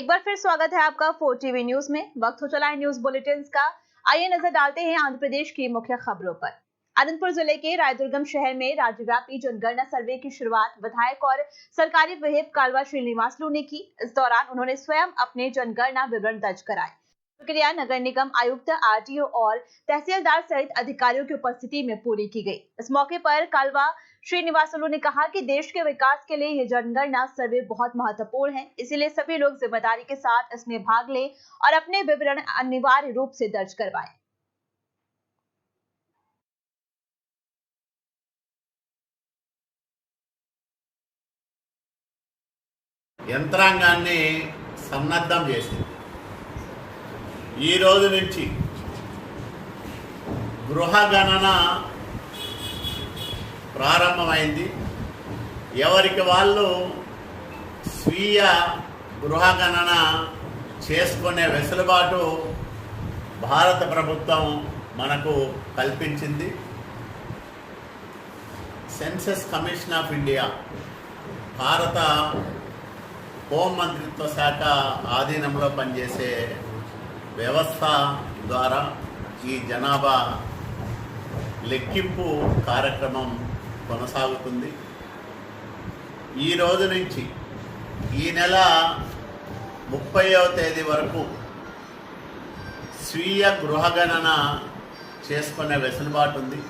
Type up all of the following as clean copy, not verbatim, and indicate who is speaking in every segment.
Speaker 1: एक बार फिर स्वागत है आपका 4 टीवी न्यूज में। वक्त हो चला है न्यूज बुलेटिन का। आइए नजर डालते हैं आंध्र प्रदेश की मुख्य खबरों पर। अनंतपुर जिले के रायदुर्गम शहर में राज्यव्यापी जनगणना सर्वे की शुरुआत विधायक और सरकारी विहिप कालवा श्रीनिवासलू ने की। इस दौरान उन्होंने स्वयं अपने जनगणना विवरण दर्ज कराए। प्रक्रिया नगर निगम आयुक्त, आरटीओ और तहसीलदार सहित अधिकारियों की उपस्थिति में पूरी की गई। इस मौके पर कालवा श्रीनिवासलू ने कहा कि देश के विकास के लिए यह जनगणना सर्वे बहुत महत्वपूर्ण है, इसीलिए सभी लोग जिम्मेदारी के साथ इसमें भाग लें और अपने विवरण अनिवार्य रूप से दर्ज करवाएं।
Speaker 2: యంత్రాంగాన్ని సన్నద్ధం చేసింది। ఈ రోజు నుంచి గృహ గణన ప్రారంభమైంది। ఎవరికి వాళ్ళు స్వీయ గృహ గణన చేసుకునే వెసులుబాటు భారత ప్రభుత్వం మనకు కల్పించింది। సెన్సస్ కమిషన్ ఆఫ్ ఇండియా భారత హోం మంత్రిత్వ శాఖ ఆధీనంలో పనిచేసే వ్యవస్థ ద్వారా ఈ జనాభా లెక్కింపు కార్యక్రమం కొనసాగుతుంది। ఈ రోజు నుంచి ఈ నెల 30వ తేదీ వరకు స్వీయ గృహగణన చేసుకునే వెసులుబాటు ఉంది।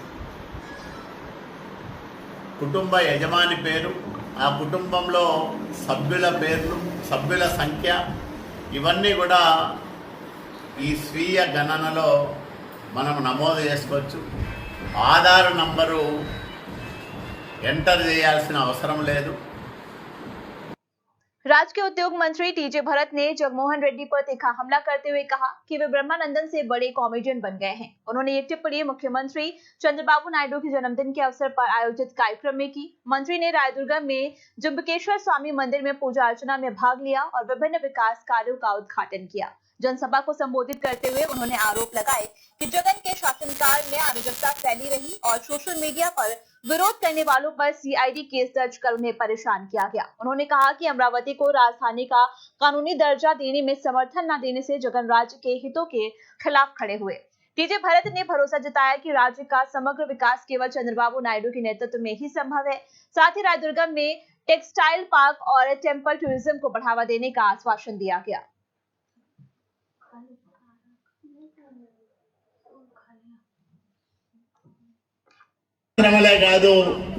Speaker 2: కుటుంబ యజమాని పేరు, ఆ కుటుంబంలో సభ్యుల పేర్లు, సభ్యుల సంఖ్య ఇవన్నీ కూడా ఈ స్వీయ గణనలో మనం నమోదు చేసుకోవచ్చు। ఆధార్ నంబరు ఎంటర్ చేయాల్సిన అవసరం లేదు।
Speaker 1: राज्य के उद्योग मंत्री टीजे भरत ने जगमोहन रेड्डी पर तीखा हमला करते हुए कहा कि वे ब्रह्मानंदन से बड़े कॉमेडियन बन गए हैं। उन्होंने ये टिप्पणी मुख्यमंत्री चंद्रबाबू नायडू के जन्मदिन के अवसर पर आयोजित कार्यक्रम में की। मंत्री ने रायदुर्गम में जुम्बकेश्वर स्वामी मंदिर में पूजा अर्चना में भाग लिया और विभिन्न विकास कार्यों का उद्घाटन किया। जनसभा को संबोधित करते हुए उन्होंने आरोप लगाए कि जगन के शासनकाल में अराजकता फैली रही और सोशल मीडिया पर विरोध करने वालों पर सीआईडी केस दर्ज कर उन्हें परेशान किया गया। उन्होंने कहा कि अमरावती को राजधानी का कानूनी दर्जा देने में समर्थन न देने से जगन राज्य के हितों के खिलाफ खड़े हुए। टीजे भरत ने भरोसा जताया कि राज्य का समग्र विकास केवल चंद्रबाबू नायडू के नेतृत्व में ही संभव है। साथ ही रायदुर्गम में टेक्सटाइल पार्क और टेम्पल टूरिज्म को बढ़ावा देने का आश्वासन दिया गया।
Speaker 2: కాదు,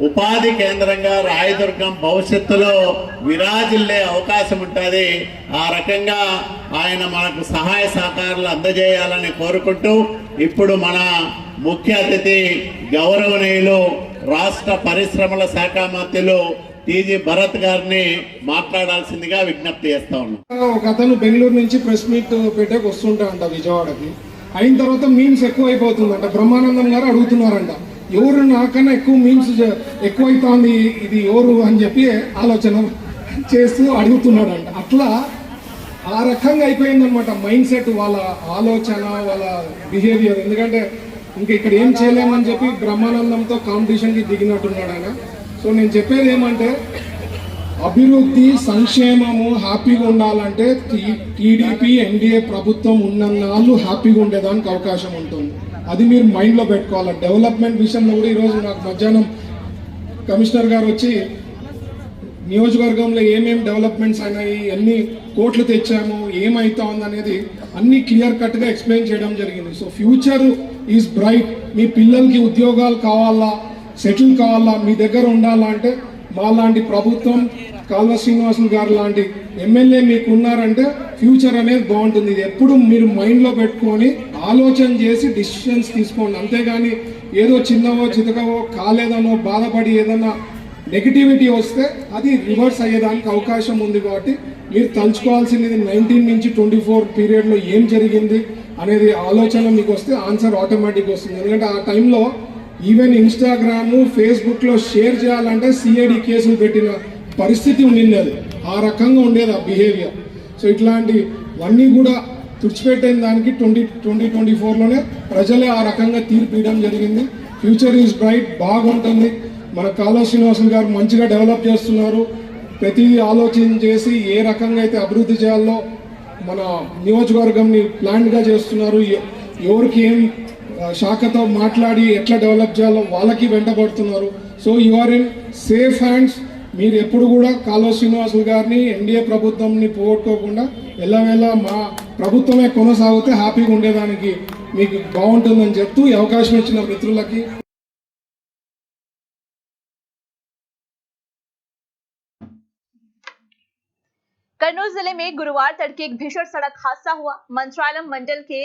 Speaker 2: ఉపాధి కేంద్రంగా రాయదుర్గం భవిష్యత్తులో విరాజిల్లే అవకాశం ఉంటుంది। ఆ రకంగా ఆయన మనకు సహాయ సహకారాలు అందజేయాలని కోరుకుంటూ ఇప్పుడు మన ముఖ్య అతిథి గౌరవనీయులు రాష్ట్ర పరిశ్రమల శాఖ మంత్రులు టీజీ భరత్ గారిని మాట్లాడాల్సిందిగా విజ్ఞప్తి చేస్తా ఉన్నాం।
Speaker 3: ఒక అతను బెంగళూరు నుంచి ప్రెస్ మీట్ పెట్టేకి వస్తుంటారంట విజయవాడకి। అయిన తర్వాత మీమ్స్ ఎక్కువైపోతుందంట। బ్రహ్మానందం గారు అడుగుతున్నారంట, ఎవరు నాకన్నా ఎక్కువ మీమ్స్ ఎక్కువైతోంది, ఇది ఎవరు అని చెప్పి ఆలోచన చేస్తూ అడుగుతున్నాడంట। అట్లా ఆ రకంగా అయిపోయిందనమాట మైండ్ సెట్, వాళ్ళ ఆలోచన, వాళ్ళ బిహేవియర్। ఎందుకంటే ఇంక ఇక్కడ ఏం చేయలేమని చెప్పి బ్రహ్మానందంతో కాంపిటీషన్కి దిగినట్టున్నాడు ఆయన। సో నేను చెప్పేది ఏమంటే, అభివృద్ధి, సంక్షేమము హ్యాపీగా ఉండాలంటే టీడీపీ ఎన్డీఏ ప్రభుత్వం ఉన్నన్నాళ్ళు హ్యాపీగా ఉండేదానికి అవకాశం ఉంటుంది। అది మీరు మైండ్లో పెట్టుకోవాలి। డెవలప్మెంట్ విషయంలో కూడా ఈరోజు నాకు మధ్యాహ్నం కమిషనర్ గారు వచ్చి నియోజకవర్గంలో ఏమేమి డెవలప్మెంట్స్ అయినాయి, ఎన్ని కోట్లు తెచ్చాము, ఏమైతా ఉందనేది అన్ని క్లియర్ కట్గా ఎక్స్ప్లెయిన్ చేయడం జరిగింది। So future is bright. మీ పిల్లలకి ఉద్యోగాలు కావాలా, సెటిల్ కావాలా, మీ దగ్గర ఉండాలా అంటే మా లాంటి ప్రభుత్వం, కాల్వ శ్రీనివాసులు గారు లాంటి ఎమ్మెల్యే మీకు ఉన్నారంటే ఫ్యూచర్ అనేది బాగుంటుంది। ఇది ఎప్పుడు మీరు మైండ్లో పెట్టుకొని ఆలోచన చేసి డిసిషన్స్ తీసుకోండి। అంతేగాని ఏదో చిన్నవో చితకవో కాలేదనో బాధపడి ఏదన్నా నెగిటివిటీ వస్తే అది రివర్స్ అయ్యేదానికి అవకాశం ఉంది। కాబట్టి మీరు తలుచుకోవాల్సింది 19 నుంచి 24 పీరియడ్లో ఏం జరిగింది అనేది ఆలోచన మీకు వస్తే ఆన్సర్ ఆటోమేటిక్ వస్తుంది। ఎందుకంటే ఆ టైంలో ఈవెన్ ఇన్స్టాగ్రామ్, ఫేస్బుక్లో షేర్ చేయాలంటే సిఐడి కేసులు పెట్టిన పరిస్థితి ఉండింది। ఆ రకంగా ఉండేది ఆ బిహేవియర్। సో ఇట్లాంటివన్నీ కూడా తుడిచిపెట్టిన దానికి 2024లోనే ప్రజలే ఆ రకంగా తీర్పు ఇవ్వడం జరిగింది। ఫ్యూచర్ ఈజ్ బ్రైట్, బాగుంటుంది। మన కాల్వ శ్రీనివాసులు గారు మంచిగా డెవలప్ చేస్తున్నారు। ప్రతిదీ ఆలోచన చేసి ఏ రకంగా అయితే అభివృద్ధి చేయాలో మన నియోజకవర్గంని ప్లాన్గా చేస్తున్నారు. ఎవరికి ఏం శాఖతో మాట్లాడి ఎట్లా డెవలప్ చేయాలో వాళ్ళకి వెంటబడుతున్నారు. So you are in safe hands. మీరు ఎప్పుడు కూడా కాలువ శ్రీనివాసులు గారిని ఎన్డీఏ ప్రభుత్వంని పోగొట్టుకోకుండా ఎల్లవేళ మా ప్రభుత్వమే కొనసాగితే హ్యాపీగా ఉండేదానికి మీకు బాగుంటుందని చెప్తూ ఈ అవకాశం ఇచ్చిన మిత్రులకి
Speaker 1: कन्नौज जिले में गुरुवार तड़के एक भीषण सड़क हादसा हुआ। मंत्रालय मंडल के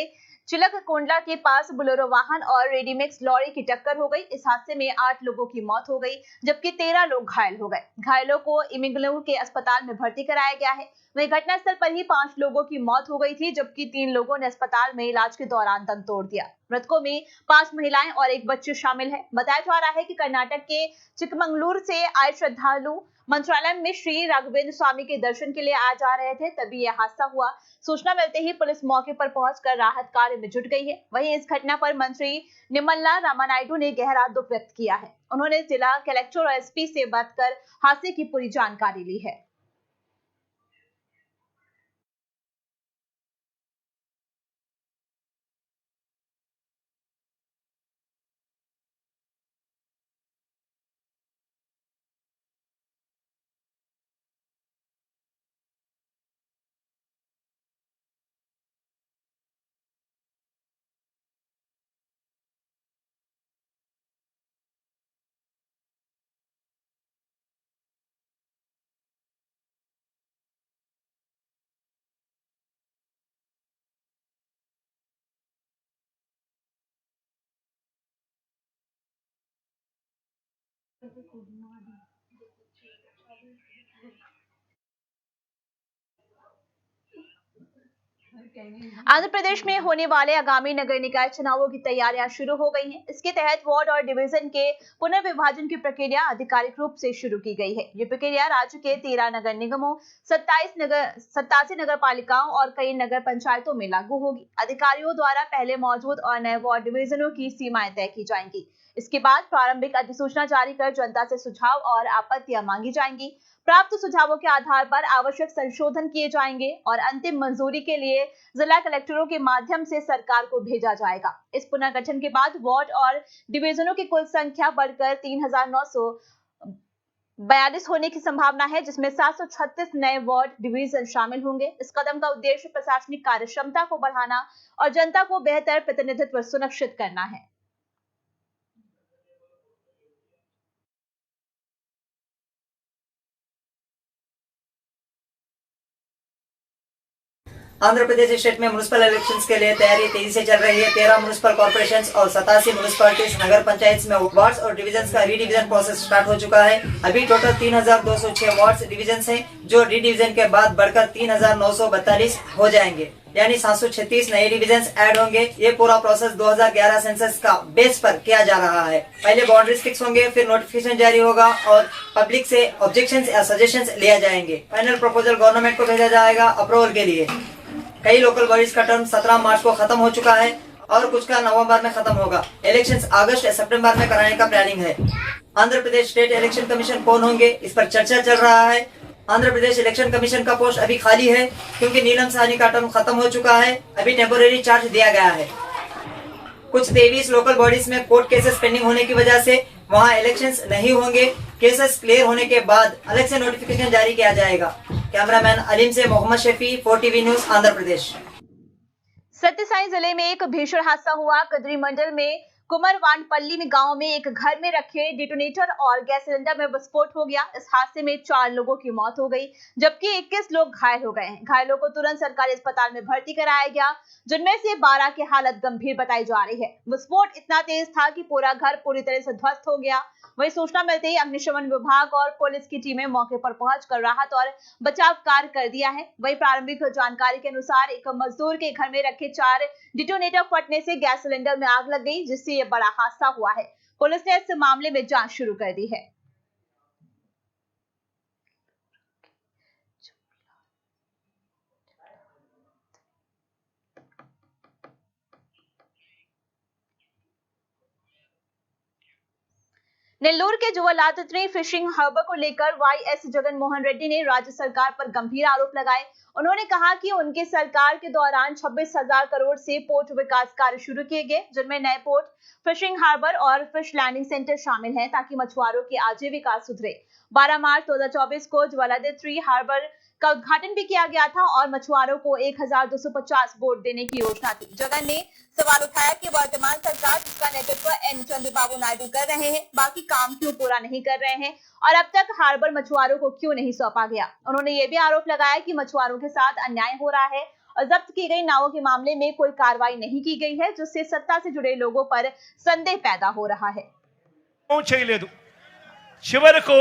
Speaker 1: चिलक कोंडला के पास बोलेरो वाहन और रेडीमेक्स लॉरी की टक्कर हो गई। इस हादसे में 8 लोगों की मौत हो गई जबकि 13 लोग घायल हो गए। घायलों को इमिंगलूर के अस्पताल में भर्ती कराया गया है। वहीं घटनास्थल पर ही 5 लोगों की मौत हो गई थी जबकि 3 लोगों ने अस्पताल में इलाज के दौरान दम तोड़ दिया। मृतकों में 5 महिलाएं और एक बच्चे शामिल है। बताया जा रहा है कि कर्नाटक के चिकमंगलूर से आए श्रद्धालु मंत्रालय में श्री राघवेंद्र स्वामी के दर्शन के लिए आ जा रहे थे, तभी यह हादसा हुआ। सूचना मिलते ही पुलिस मौके पर पहुंचकर राहत कार्य में जुट गई है। वहीं इस घटना पर मंत्री निम्मला रामानायडू ने गहरा दुख व्यक्त किया है। उन्होंने जिला कलेक्टर और एसपी से बात कर हादसे की पूरी जानकारी ली है। आंध्र प्रदेश में होने वाले आगामी नगर निकाय चुनावों की तैयारियां शुरू हो गई हैं। इसके तहत वार्ड और डिवीजन के पुनर्विभाजन की प्रक्रिया आधिकारिक रूप से शुरू की गई है। ये प्रक्रिया राज्य के 13 नगर निगमों, 87 नगर पालिकाओं और कई नगर पंचायतों में लागू होगी। अधिकारियों द्वारा पहले मौजूद और नए वार्ड डिवीजनों की सीमाएं तय की जाएंगी। इसके बाद प्रारंभिक अधिसूचना जारी कर जनता से सुझाव और आपत्तियां मांगी जाएंगी। प्राप्त सुझावों के आधार पर आवश्यक संशोधन किए जाएंगे और अंतिम मंजूरी के लिए जिला कलेक्टरों के माध्यम से सरकार को भेजा जाएगा। इस पुनर्गठन के बाद वार्ड और डिवीजनों की कुल संख्या बढ़कर 3942 होने की संभावना है, जिसमें 736 नए वार्ड डिवीजन शामिल होंगे। इस कदम का उद्देश्य प्रशासनिक कार्यक्षमता को बढ़ाना और जनता को बेहतर प्रतिनिधित्व सुनिश्चित करना है।
Speaker 4: आंध्र प्रदेश स्टेट में म्युनिसिपल इलेक्शंस के लिए तैयारी तेजी से चल रही है। 13 म्युनिसिपल कॉर्पोरेशंस और 87 म्युनिसिपैलिटीज नगर पंचायत में वार्ड्स और डिविजन्स का रीडिवीजन प्रोसेस स्टार्ट हो चुका है। अभी टोटल 3206 वार्ड्स डिविजन्स हैं, जो रीडिवीजन के बाद बढ़कर 3942 हो जाएंगे, यानी 736 नए डिविजन्स ऐड होंगे। ये पूरा प्रोसेस 2011 सेंसस का बेस पर किया जा रहा है। पहले बाउंड्रीज फिक्स होंगे, फिर नोटिफिकेशन जारी होगा और पब्लिक से ऑब्जेक्शंस या सजेशंस लिया जाएंगे। फाइनल प्रपोजल गवर्नमेंट को भेजा जाएगा अप्रूवल के लिए। कई लोकल बॉडीज का टर्म 17 मार्च को खत्म हो चुका है और कुछ का नवंबर में खत्म होगा। इलेक्शंस अगस्त या सितंबर में कराने का प्लानिंग है। Andhra Pradesh state election commission कौन होंगे, इस पर चर्चा चल रहा है। आंध्र प्रदेश इलेक्शन कमीशन का पोस्ट अभी खाली है क्योंकि नीलम साहनी का टर्म खत्म हो चुका है। अभी टेम्पोरेरी चार्ज दिया गया है। कुछ 23 लोकल बॉडीज में कोर्ट केसेस पेंडिंग होने की वजह से वहां इलेक्शंस नहीं होंगे। केसेस क्लियर होने के बाद अलग से नोटिफिकेशन जारी किया जाएगा। कैमरामैन अलीम से मोहम्मद शफी, 4TV न्यूज, आंध्र प्रदेश।
Speaker 1: सत्यसाई जिले में एक भीषण हादसा हुआ। कदरी मंडल में कुमरवानपल्ली में गांव में एक घर में रखे डिटोनेटर और गैस सिलेंडर में विस्फोट हो गया। इस हादसे में 4 लोगों की मौत हो गई जबकि 21 लोग घायल हो गए हैं। घायलों को तुरंत सरकारी अस्पताल में भर्ती कराया गया, जिनमें से 12 की हालत गंभीर बताई जा रही है। विस्फोट इतना तेज था कि पूरा घर पूरी तरह से ध्वस्त हो गया। वही सूचना मिलते ही अग्निशमन विभाग और पुलिस की टीमें मौके पर पहुंचकर राहत और बचाव कार्य कर दिया है। वही प्रारंभिक जानकारी के अनुसार एक मजदूर के घर में रखे 4 डिटोनेटर फटने से गैस सिलेंडर में आग लग गई, जिससे यह बड़ा हादसा हुआ है। पुलिस ने इस मामले में जांच शुरू कर दी है। नेल्लोर के जुवलातत्री फिशिंग हार्बर को लेकर वाईएस जगन मोहन रेड्डी ने राज्य सरकार पर गंभीर आरोप लगाए। उन्होंने कहा कि उनकी सरकार के दौरान 26,000 करोड़ से पोर्ट विकास कार्य शुरू किए गए, जिनमें नए पोर्ट, फिशिंग हार्बर और फिश लैंडिंग सेंटर शामिल हैं, ताकि मछुआरों की आजीविका सुधरे। 12 मार्च 2024 को जुवलातत्री हार्बर का उद्घाटन भी किया गया था और मछुआरों को 1,250 बोट देने की योजना थी। जगन ने सवाल उठाया कि वर्तमान सरकार जिसका नेतृत्व एन चंद्रबाबू नायडू कर रहे हैं, बाकी काम क्यों पूरा नहीं कर रहे हैं और अब तक हार्बर मछुआरों को क्यों नहीं सौंपा गया। उन्होंने ये भी आरोप लगाया कि मछुआरों के साथ अन्याय हो रहा है और जब्त की गई नावों के मामले में कोई कार्रवाई नहीं की गई है, जिससे सत्ता से जुड़े लोगों पर संदेह पैदा हो रहा है।
Speaker 5: చేయలేదు చివరకు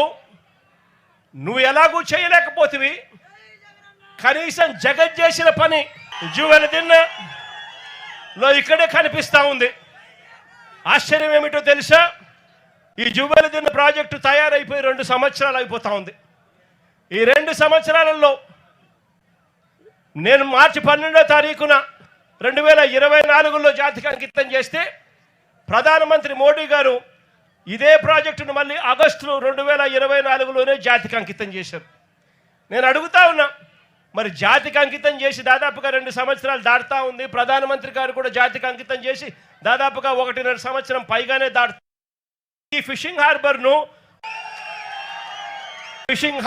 Speaker 5: నువ్వు ఎలాగూ చేయలేకపోతివి కనీసం జగత్ చేసిన పని జువెలదిన్నలో ఇక్కడే కనిపిస్తా ఉంది ఆశ్చర్యం ఏమిటో తెలుసా ఈ జువెలదిన్న ప్రాజెక్టు తయారైపోయి 2 సంవత్సరాలు అయిపోతా ఉంది ఈ 2 సంవత్సరాలలో నేను మార్చి 12వ తారీఖున 2024లో జాతికి అంకితం చేస్తే ప్రధానమంత్రి మోడీ గారు ఇదే ప్రాజెక్టును మళ్ళీ ఆగస్టులో 2024లోనే జాతికి అంకితం చేశారు నేను అడుగుతా ఉన్నా మరి జాతికి అంకితం చేసి దాదాపుగా 2 సంవత్సరాలు దాటుతా ఉంది ప్రధానమంత్రి గారు కూడా జాతికి అంకితం చేసి దాదాపుగా 1.5 సంవత్సరం పైగానే దాటుతా ఈ ఫిషింగ్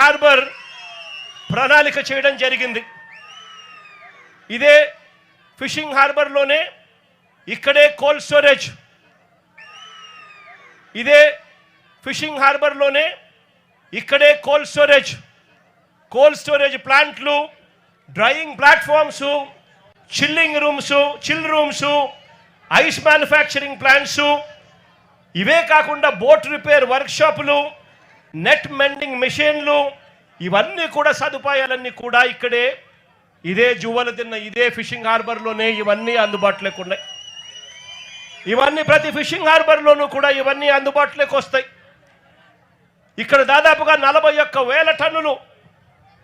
Speaker 5: హార్బర్ ప్రణాళిక చేయడం జరిగింది ఇదే ఫిషింగ్ హార్బర్లోనే ఇక్కడే కోల్డ్ స్టోరేజ్ ఇదే ఫిషింగ్ హార్బర్లోనే ఇక్కడే కోల్డ్ స్టోరేజ్ ప్లాంట్లు drying platforms chill rooms ice manufacturing plants ఇవే కాకుండా బోట్ రిపేర్ వర్క్షాపులు నెట్ మెండింగ్ మెషిన్లు ఇవన్నీ కూడా సదుపాయాలన్నీ కూడా ఇక్కడే ఇదే జువ్వలదిన్న ఇదే ఫిషింగ్ హార్బర్లోనే ఇవన్నీ అందుబాటులోకి ఉన్నాయి ఇవన్నీ ప్రతి ఫిషింగ్ హార్బర్లోనూ కూడా ఇవన్నీ అందుబాటులోకి వస్తాయి ఇక్కడ దాదాపుగా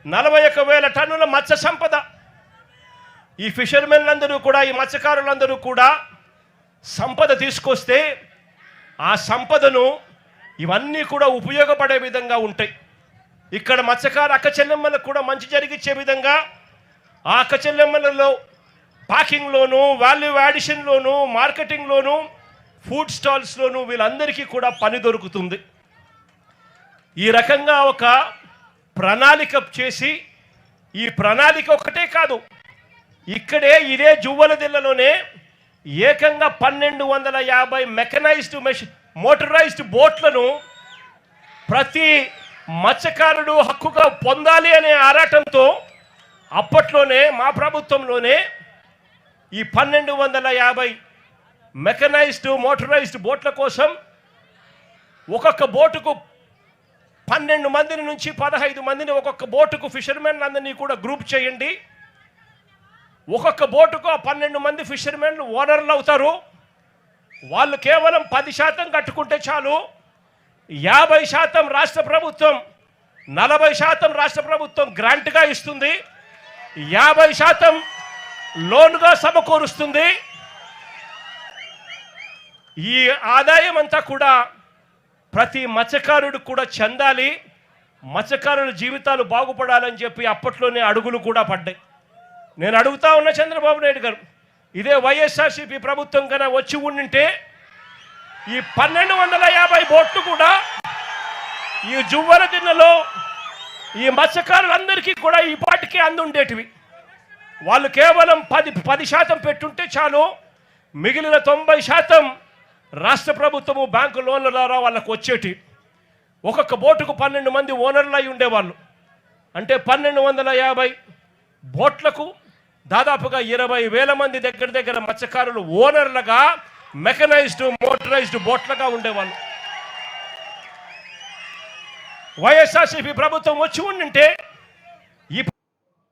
Speaker 5: 41,000 టన్నుల మత్స్య సంపద ఈ ఫిషర్మెన్లందరూ కూడా ఈ మత్స్యకారులందరూ కూడా సంపద తీసుకొస్తే ఆ సంపదను ఇవన్నీ కూడా ఉపయోగపడే విధంగా ఉంటాయి ఇక్కడ మత్స్యకారు అక్క చెల్లెమ్మలకు కూడా మంచి జరిగించే విధంగా ఆ అక్క చెల్లెమ్మలలో పాకింగ్లోను వాల్యూ యాడిషన్లోను మార్కెటింగ్లోను ఫుడ్ స్టాల్స్లోను వీళ్ళందరికీ కూడా పని దొరుకుతుంది ఈ రకంగా ఒక ప్రణాళిక చేసి ఈ ప్రణాళిక ఒకటే కాదు ఇక్కడే ఇదే జువ్వలదిన్నలోనే ఏకంగా 1,250 మెకనైజ్డ్ మోటరైజ్డ్ బోట్లను ప్రతి మత్స్యకారుడు హక్కుగా పొందాలి అనే ఆరాటంతో అప్పట్లోనే మా ప్రభుత్వంలోనే ఈ 1,250 మెకనైజ్డ్ మోటరైజ్డ్ బోట్ల కోసం ఒక్కొక్క బోటుకు 12 మంది నుంచి 15 మందిని ఒక్కొక్క బోటుకు ఫిషర్మెన్ అందరినీ కూడా గ్రూప్ చేయండి ఒక్కొక్క బోటుకు 12 మంది ఫిషర్మెన్లు ఓనర్లు అవుతారు వాళ్ళు కేవలం 10% కట్టుకుంటే చాలు 50% రాష్ట్ర ప్రభుత్వం 40% రాష్ట్ర ప్రభుత్వం గ్రాంట్గా ఇస్తుంది 50% లోన్గా సమకూరుస్తుంది ఈ ఆదాయం అంతా కూడా ప్రతి మత్స్యకారుడు కూడా చెందాలి మత్స్యకారుల జీవితాలు బాగుపడాలని చెప్పి అప్పట్లోనే అడుగులు కూడా పడ్డాయి నేను అడుగుతా ఉన్న చంద్రబాబు నాయుడు గారు ఇదే వైఎస్ఆర్సీపీ ప్రభుత్వం కన్నా వచ్చి ఉండింటే ఈ 1,250 బోట్లు కూడా ఈ జువ్వలదిన్నలో ఈ మత్స్యకారులందరికీ కూడా ఈ పాటికి అందుండేటివి వాళ్ళు కేవలం 10% పెట్టుంటే చాలు మిగిలిన 90% రాష్ట్ర ప్రభుత్వము బ్యాంకు లోన్ల ద్వారా వాళ్ళకు వచ్చేటి ఒక్కొక్క బోటుకు 12 మంది ఓనర్లు అయి ఉండేవాళ్ళు అంటే 1,250 బోట్లకు దాదాపుగా 20,000 మంది దగ్గర మత్స్యకారులు ఓనర్లుగా మెకనైజ్డ్ మోటరైజ్డ్ బోట్లుగా ఉండేవాళ్ళు వైఎస్ఆర్సీపీ ప్రభుత్వం వచ్చి ఉండింటే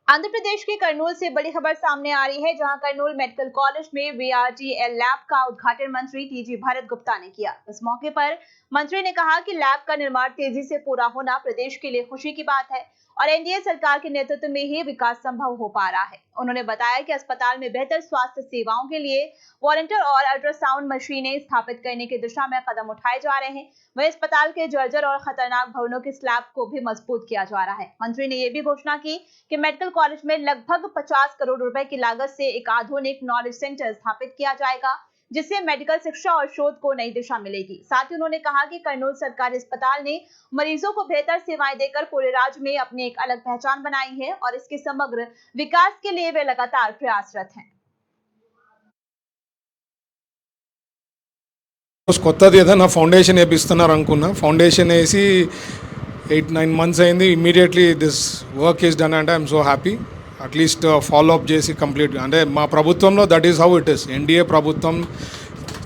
Speaker 1: आंध्र प्रदेश के कर्नूल से बड़ी खबर सामने आ रही है, जहां कर्नूल मेडिकल कॉलेज में VRTL लैब का उद्घाटन मंत्री टीजी भरत गुप्ता ने किया। इस मौके पर मंत्री ने कहा कि लैब का निर्माण तेजी से पूरा होना प्रदेश के लिए खुशी की बात है और एनडीए सरकार के नेतृत्व में ही विकास संभव हो पा रहा है। उन्होंने बताया कि अस्पताल में बेहतर स्वास्थ्य सेवाओं के लिए वॉलंटियर और अल्ट्रासाउंड मशीनें स्थापित करने की दिशा में कदम उठाए जा रहे हैं। वहीं अस्पताल के जर्जर और खतरनाक भवनों के स्लैब को भी मजबूत किया जा रहा है। मंत्री ने यह भी घोषणा की कि मेडिकल कॉलेज में लगभग 50 करोड़ रुपए की लागत से एक आधुनिक नॉलेज सेंटर स्थापित किया जाएगा, जिससे मेडिकल शिक्षा और शोध को नई दिशा मिलेगी। साथ ही उन्होंने कहा कि कर्नूल सरकारी अस्पताल ने मरीजों को बेहतर सेवाएं देकर पूरे राज्य में अपनी एक अलग पहचान बनाई है और इसके समग्र विकास के लिए वे लगातार प्रयासरत हैं।
Speaker 3: కొత్తది ఏదైనా ఫౌండేషన్ వేపిస్తున్నారు అనుకున్నా, ఫౌండేషన్ వేసి 8-9 మంత్స్ అయింది. Immediately this work is done అంటే I'm so happy. At least follow up చేసి కంప్లీట్ అంటే మా ప్రభుత్వంలో that is how it is. NDA ప్రభుత్వం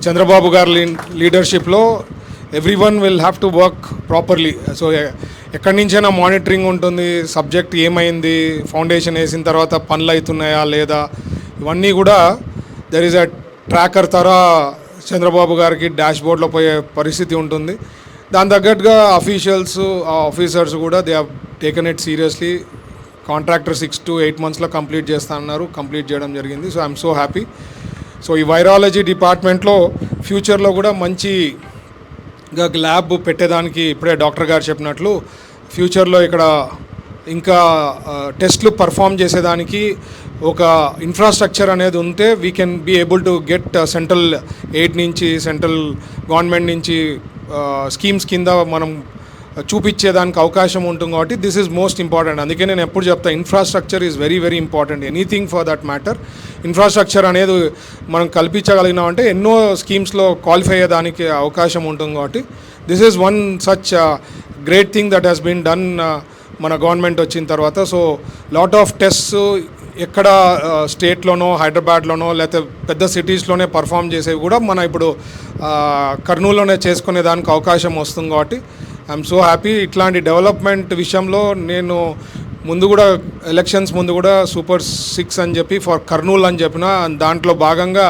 Speaker 3: చంద్రబాబు గారి లీడర్షిప్లో every one will have to work properly. So ఎక్కడి నుంచైనా మానిటరింగ్ ఉంటుంది, సబ్జెక్ట్ ఏమైంది, ఫౌండేషన్ వేసిన తర్వాత పనులు అవుతున్నాయా లేదా, ఇవన్నీ కూడా దెర్ ఈజ్ అ ట్రాకర్ తరా చంద్రబాబు గారికి డాష్ బోర్డ్లో పోయే పరిస్థితి ఉంటుంది. దాని తగ్గట్టుగా అఫీషియల్స్ ఆఫీసర్స్ కూడా they have taken it seriously. Contractor 6 to 8 మంత్స్లో కంప్లీట్ చేస్తా అన్నారు, కంప్లీట్ చేయడం జరిగింది. So I'm so happy. So ఈ వైరాలజీ డిపార్ట్మెంట్లో ఫ్యూచర్లో కూడా మంచిగా ల్యాబ్ పెట్టేదానికి ఇప్పుడే డాక్టర్ గారు చెప్పినట్లు ఫ్యూచర్లో ఇక్కడ ఇంకా టెస్ట్లు పర్ఫామ్ చేసేదానికి ఒక ఇన్ఫ్రాస్ట్రక్చర్ అనేది ఉంటే we can be able to get central aid నుంచి, సెంట్రల్ గవర్నమెంట్ నుంచి స్కీమ్స్ కింద మనం చూపించేదానికి అవకాశం ఉంటుంది. కాబట్టి దిస్ ఈజ్ మోస్ట్ ఇంపార్టెంట్. అందుకే నేను ఎప్పుడు చెప్తా, infrastructure is very very important. Anything for that matter infrastructure అనేది మనం కల్పించగలిగినామంటే ఎన్నో స్కీమ్స్లో క్వాలిఫై అయ్యేదానికి అవకాశం ఉంటుంది. కాబట్టి this is one such great thing that has been done మన గవర్నమెంట్ వచ్చిన తర్వాత. సో లాట్ ఆఫ్ టెస్ట్స్ ఎక్కడ స్టేట్లోనో, హైదరాబాద్లోనో లేకపోతే పెద్ద సిటీస్లోనే పర్ఫామ్ చేసేవి కూడా మన ఇప్పుడు కర్నూలులోనే చేసుకునే దానికి అవకాశం వస్తుంది. కాబట్టి ఐఎమ్ సో హ్యాపీ. ఇట్లాంటి డెవలప్మెంట్ విషయంలో నేను ముందు కూడా ఎలక్షన్స్ ముందు కూడా సూపర్ 6 అని చెప్పి ఫర్ కర్నూలు అని చెప్పిన, దాంట్లో భాగంగా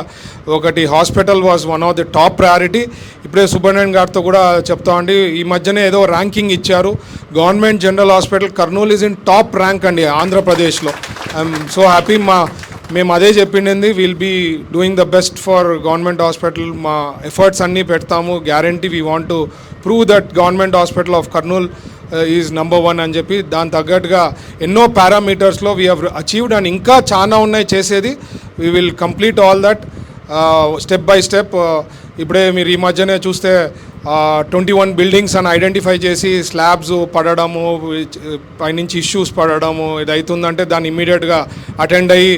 Speaker 3: ఒకటి hospital was one of the top priority. ఇప్పుడే సుబ్రహ్మణ్యం గారితో కూడా చెప్తామండి, ఈ మధ్యనే ఏదో ర్యాంకింగ్ ఇచ్చారు, government general hospital Kurnool is in top rank అండి ఆంధ్రప్రదేశ్లో. I'm so happy. మేము అదే చెప్పిండింది, will be doing the best for government hospital. మా ఎఫర్ట్స్ అన్నీ పెడతాము, guarantee we want to prove that government hospital of Kurnool is number 1 అని చెప్పి. దాని తగ్గట్టుగా ఎన్నో పారామీటర్స్లో వీ హ్యావ్ అచీవ్డ్ అండ్ ఇంకా చాలా ఉన్నాయి చేసేది. We will complete all that step by step. ఇప్పుడే మీరు ఈ మధ్యనే చూస్తే 21 బిల్డింగ్స్ అని ఐడెంటిఫై చేసి స్లాబ్స్ పడడము, పైనుంచి ఇష్యూస్ పడడము ఇది అవుతుందంటే దాన్ని ఇమ్మీడియట్గా అటెండ్ అయ్యి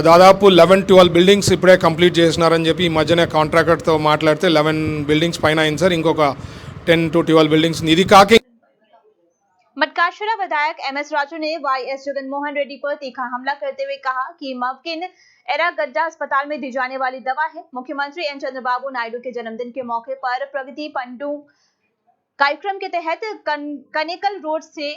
Speaker 3: దాదాపు 11-12 బిల్డింగ్స్ ఇప్పుడే కంప్లీట్ చేసినారని చెప్పి ఈ మధ్యనే కాంట్రాక్టర్తో మాట్లాడితే 11 బిల్డింగ్స్ పైన అయింది సార్. ఇంకొక 10 to 12 బిల్డింగ్స్. ఇది కాక
Speaker 1: मटकाशरा विधायक MS राजू ने YS जगनमोहन रेड्डी पर तीखा हमला करते हुए कहा कि मवकिन एरागड्डा अस्पताल में दी जाने वाली दवा है। मुख्यमंत्री एन चंद्रबाबू नायडू के जन्मदिन के मौके पर प्रगति पंडू कार्यक्रम के तहत कनेकल रोड से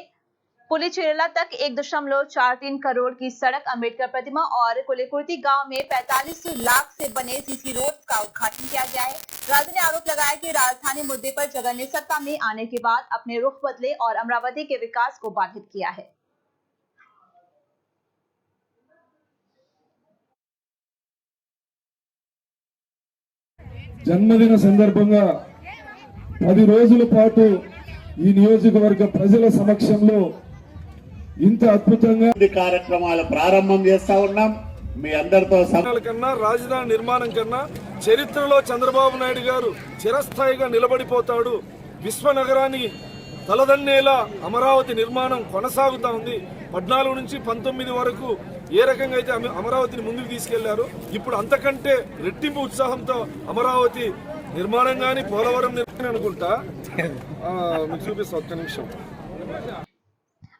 Speaker 1: पुलिचेरला तक 1.43 करोड़ की सड़क, अंबेडकर प्रतिमा और कुलेकुर्ती गांव में 45 लाख से बने सीसी रोड का उद्घाटन किया गया है। राजू ने आरोप लगाया कि राजधानी मुद्दे पर जगन ने सत्ता में आने के बाद अपने रुख बदले और अमरावती के विकास को बाधित किया है।
Speaker 3: జన్మదిన సందర్భంగా 10 రోజుల పాటు ఈ నియోజకవర్గ ప్రజల సమక్షంలో ఇంత అద్భుతంగా
Speaker 2: కార్యక్రమాలు ప్రారంభం చేస్తా ఉన్నాం. మీ అందరితో
Speaker 6: కన్నా రాజధాని నిర్మాణం కన్నా చరిత్రలో చంద్రబాబు నాయుడు గారు చిరస్థాయిగా నిలబడిపోతాడు. విశ్వనగరాన్ని తలదన్నేలా అమరావతి నిర్మాణం కొనసాగుతా ఉంది. 14 నుంచి 19 వరకు ఏ రకంగా అయితే అమరావతిని ముందుకు తీసుకెళ్లారు, ఇప్పుడు అంతకంటే రెట్టింపు ఉత్సాహంతో అమరావతి నిర్మాణం కానీ పోలవరం నిర్మాణం అనుకుంటా మీకు చూపిస్తా ఒక్క నిమిషం.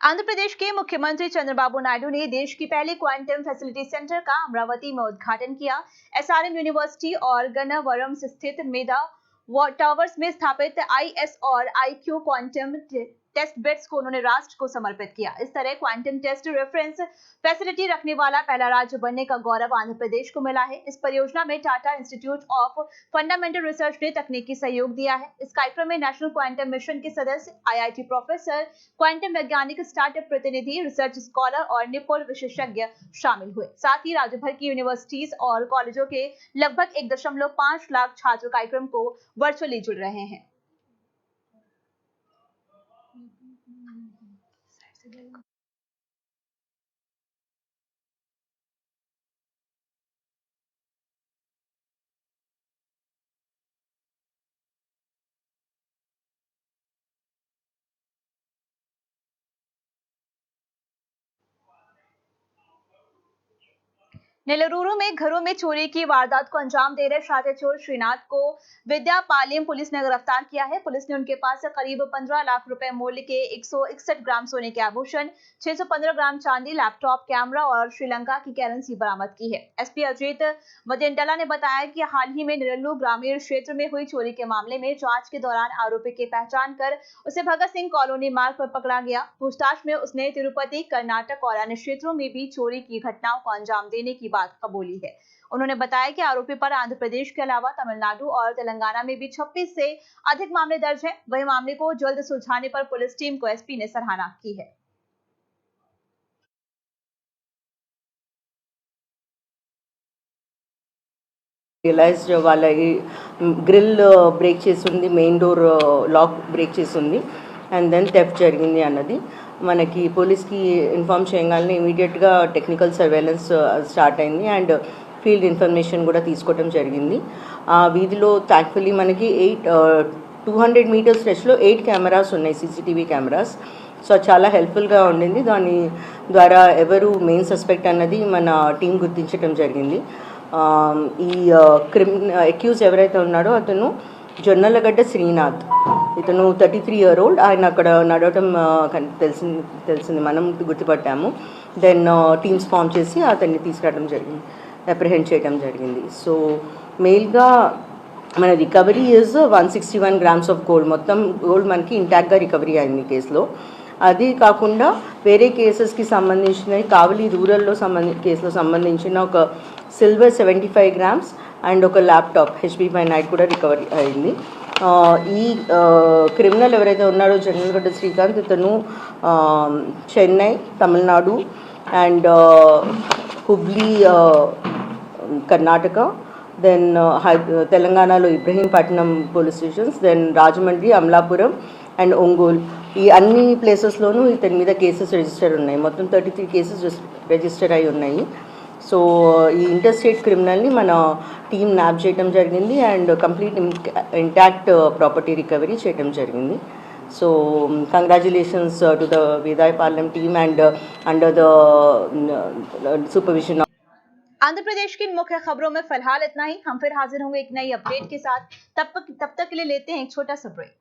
Speaker 1: आंध्र प्रदेश के मुख्यमंत्री चंद्रबाबू नायडू ने देश की पहले क्वांटम फैसिलिटी सेंटर का अमरावती में उद्घाटन किया। SRM यूनिवर्सिटी और गन्नावरम स्थित मेधा टावर्स में स्थापित IS और IQ क्वांटम टेस्ट बेड्स को उन्होंने राष्ट्र को समर्पित किया। इस तरह क्वांटम टेस्ट रेफरेंस फैसिलिटी रखने वाला पहला राज्य बनने का गौरव आंध्र प्रदेश को मिला है। इस परियोजना में Tata institute of fundamental research ने तकनीकी सहयोग दिया है। इस कार्यक्रम में नेशनल क्वांटम मिशन के सदस्य, IIT प्रोफेसर, क्वांटम वैज्ञानिक, स्टार्टअप प्रतिनिधि, रिसर्च स्कॉलर और निपुण विशेषज्ञ शामिल हुए। साथ ही राज्य भर की यूनिवर्सिटीज और कॉलेजों के लगभग 1.5 लाख छात्र कार्यक्रम को वर्चुअली जुड़ रहे हैं। नेलरूरू में घरों में चोरी की वारदात को अंजाम दे रहे शातिर चोर श्रीनाथ को विद्यापालियम पुलिस ने गिरफ्तार किया है। पुलिस ने उनके पास से करीब 15 लाख रुपए मूल्य के 161 ग्राम सोने के आभूषण, 615 ग्राम चांदी, लैपटॉप, कैमरा और श्रीलंका की करेंसी बरामद की है। SP अजीत मजेंटला ने बताया कि हाल ही में नेल्लूर ग्रामीण क्षेत्र में हुई चोरी के मामले में जांच के दौरान आरोपी की पहचान कर उसे भगत सिंह कॉलोनी मार्ग पर पकड़ा गया। पूछताछ में उसने तिरुपति, कर्नाटक और अन्य क्षेत्रों में भी चोरी की घटनाओं को अंजाम देने की बात कबूली है। उन्होंने बताया कि आरोपी पर आंध्र प्रदेश के अलावा तमिलनाडु और तेलंगाना में भी 26 से अधिक मामले दर्ज हैं। वहीं मामले को जल्द सुलझाने पर पुलिस टीम को SP ने सराहना की है।
Speaker 7: రియలైజ్ వాళ్ళ గ్రిల్ బ్రేక్ చేసి ఉంది, మెయిన్ డోర్ లాక్ బ్రేక్ చేసి ఉంది అండ్ దెన్ థెఫ్ట్ జరిగింది అన్నది మనకి పోలీస్కి ఇన్ఫార్మ్ చేయగానే ఇమీడియట్గా టెక్నికల్ సర్వేలెన్స్ స్టార్ట్ అయింది అండ్ ఫీల్డ్ ఇన్ఫర్మేషన్ కూడా తీసుకోవడం జరిగింది. ఆ వీధిలో థ్యాంక్ఫుల్లీ మనకి 200 మీటర్స్ స్ట్రెచ్లో 8 కెమెరాస్ ఉన్నాయి, CCTV కెమెరాస్. సో చాలా హెల్ప్ఫుల్గా ఉండింది. దాని ద్వారా ఎవరు మెయిన్ సస్పెక్ట్ అన్నది మన టీం గుర్తించడం జరిగింది. ఈ అక్యూజ్ ఎవరైతే ఉన్నాడో అతను జొన్నలగడ్డ శ్రీనాథ్, ఇతను 33 year old. ఆయన అక్కడ నడవటం తెలిసింది, మనం గుర్తుపట్టాము. దెన్ టీమ్స్ ఫామ్ చేసి అతన్ని తీసుకురావడం జరిగింది, అప్రిహెండ్ చేయడం జరిగింది. సో మెయిల్గా మన recovery is 161 grams of gold. మొత్తం గోల్డ్ మనకి ఇంటాక్ట్గా రికవరీ అయింది కేసులో. అది కాకుండా వేరే కేసెస్కి సంబంధించినవి కావలి రూరల్లో కేసులో సంబంధించిన ఒక సిల్వర్ 75 grams అండ్ ఒక ల్యాప్టాప్ HP by night కూడా రికవరీ అయింది. ఈ క్రిమినల్ ఎవరైతే ఉన్నారో జొన్నలగడ్డ శ్రీకాంత్, ఇతను చెన్నై, తమిళనాడు అండ్ హుబ్లీ, కర్ణాటక, దెన్ తెలంగాణలో Ibrahimpatnam police stations, then Rajahmundry, Amalapuram and Ongole, ఈ అన్ని ప్లేసెస్లోనూ ఇతని మీద కేసెస్ రిజిస్టర్ ఉన్నాయి. మొత్తం 33 కేసెస్ రిజిస్టర్ అయి ఉన్నాయి. సో ఈ ఇంటర్ స్టేట్ క్రిమినల్ని మన టీం న్యాప్ చేయడం జరిగింది and complete intact property recovery చేయడం జరిగింది. So congratulations to the Vedayapalem team and under the supervision.
Speaker 1: Andhra Pradesh की इन मुख्य खबरों में फिलहाल इतना ही। हम फिर हाजिर होंगे एक नई अपडेट के साथ। तब तक के लिए लेते हैं एक छोटा सा ब्रेक।